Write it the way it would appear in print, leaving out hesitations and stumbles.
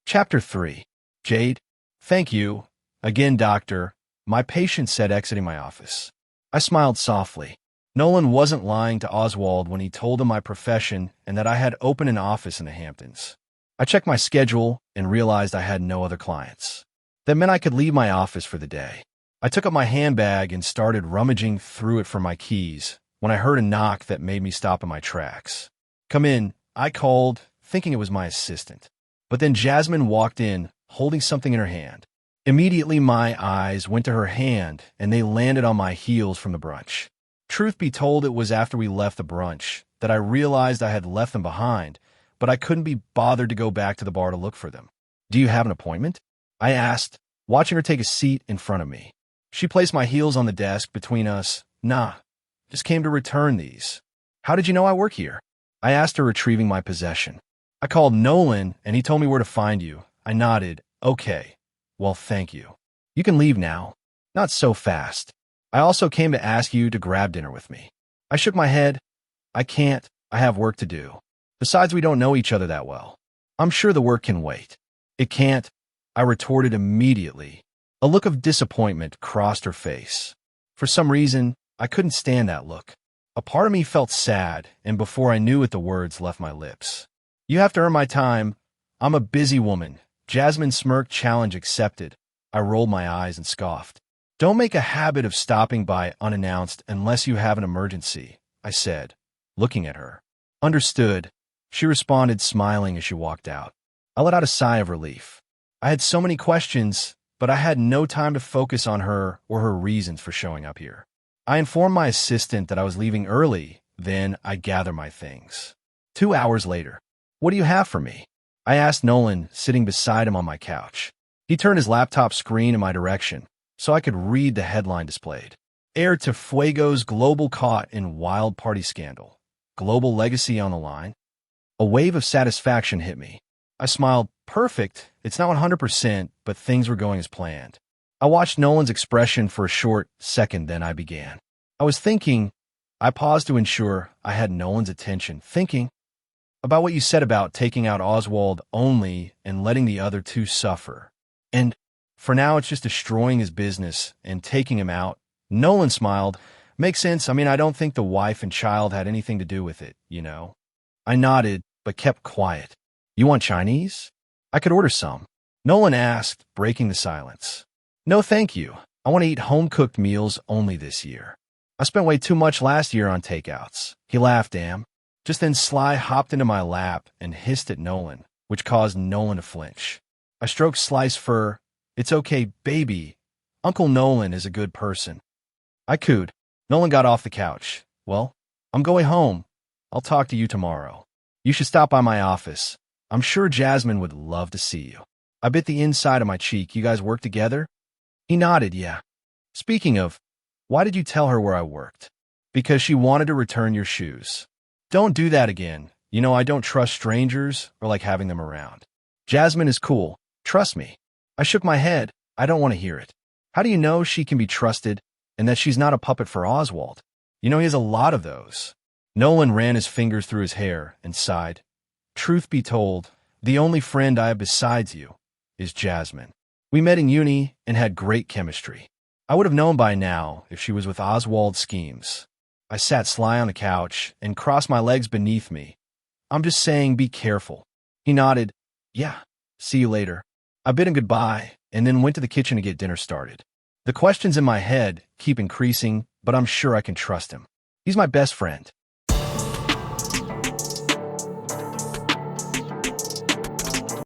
Chapter 3. Jade, thank you. Again, doctor, my patient said, exiting my office. I smiled softly. Nolan wasn't lying to Oswald when he told him my profession and that I had opened an office in the Hamptons. I checked my schedule and realized I had no other clients. That meant I could leave my office for the day. I took up my handbag and started rummaging through it for my keys when I heard a knock that made me stop in my tracks. "Come in," I called, thinking it was my assistant. But then Jasmine walked in, holding something in her hand. Immediately my eyes went to her hand, and they landed on my heels from the brunch. Truth be told, it was after we left the brunch that I realized I had left them behind, but I couldn't be bothered to go back to the bar to look for them. "Do you have an appointment?" I asked, watching her take a seat in front of me. She placed my heels on the desk between us. "Nah, just came to return these." "How did you know I work here?" I asked her, retrieving my possession. "I called Nolan, and he told me where to find you." I nodded. "Okay. Well, thank you. You can leave now." "Not so fast. I also came to ask you to grab dinner with me." I shook my head. "I can't. I have work to do. Besides, we don't know each other that well." "I'm sure the work can wait." "It can't," I retorted immediately. A look of disappointment crossed her face. For some reason, I couldn't stand that look. A part of me felt sad, and before I knew it, the words left my lips. "You have to earn my time. I'm a busy woman." Jasmine smirked, challenge accepted. I rolled my eyes and scoffed. "Don't make a habit of stopping by unannounced unless you have an emergency," I said, looking at her. "Understood," she responded, smiling as she walked out. I let out a sigh of relief. I had so many questions, but I had no time to focus on her or her reasons for showing up here. I informed my assistant that I was leaving early, then I gathered my things. 2 hours later. "What do you have for me?" I asked Nolan, sitting beside him on my couch. He turned his laptop screen in my direction, so I could read the headline displayed. "Heir to Fuego's global caught in wild party scandal. Global legacy on the line." A wave of satisfaction hit me. I smiled. "Perfect. It's not 100%, but things were going as planned." I watched Nolan's expression for a short second, then I began. I was thinking. I paused to ensure I had Nolan's attention. "Thinking about what you said about taking out Oswald only and letting the other two suffer. And for now, it's just destroying his business and taking him out." Nolan smiled. "Makes sense. I mean, I don't think the wife and child had anything to do with it, you know." I nodded, but kept quiet. "You want Chinese? I could order some." Nolan asked, breaking the silence. "No, thank you. I want to eat home-cooked meals only this year. I spent way too much last year on takeouts." He laughed. "Damn." Just then Sly hopped into my lap and hissed at Nolan, which caused Nolan to flinch. I stroked Sly's fur. "It's okay, baby. Uncle Nolan is a good person." I cooed. Nolan got off the couch. "Well, I'm going home. I'll talk to you tomorrow. You should stop by my office. I'm sure Jasmine would love to see you." I bit the inside of my cheek. "You guys work together?" He nodded. "Yeah." "Speaking of, why did you tell her where I worked?" "Because she wanted to return your shoes." "Don't do that again. You know, I don't trust strangers or like having them around." "Jasmine is cool. Trust me." I shook my head. "I don't want to hear it." "How do you know she can be trusted and that she's not a puppet for Oswald? You know, he has a lot of those." Nolan ran his fingers through his hair and sighed. "Truth be told, the only friend I have besides you is Jasmine. We met in uni and had great chemistry. I would have known by now if she was with Oswald's schemes." I sat Sly on the couch and crossed my legs beneath me. "I'm just saying, be careful." He nodded. "Yeah, see you later." I bid him goodbye and then went to the kitchen to get dinner started. The questions in my head keep increasing, but I'm sure I can trust him. He's my best friend.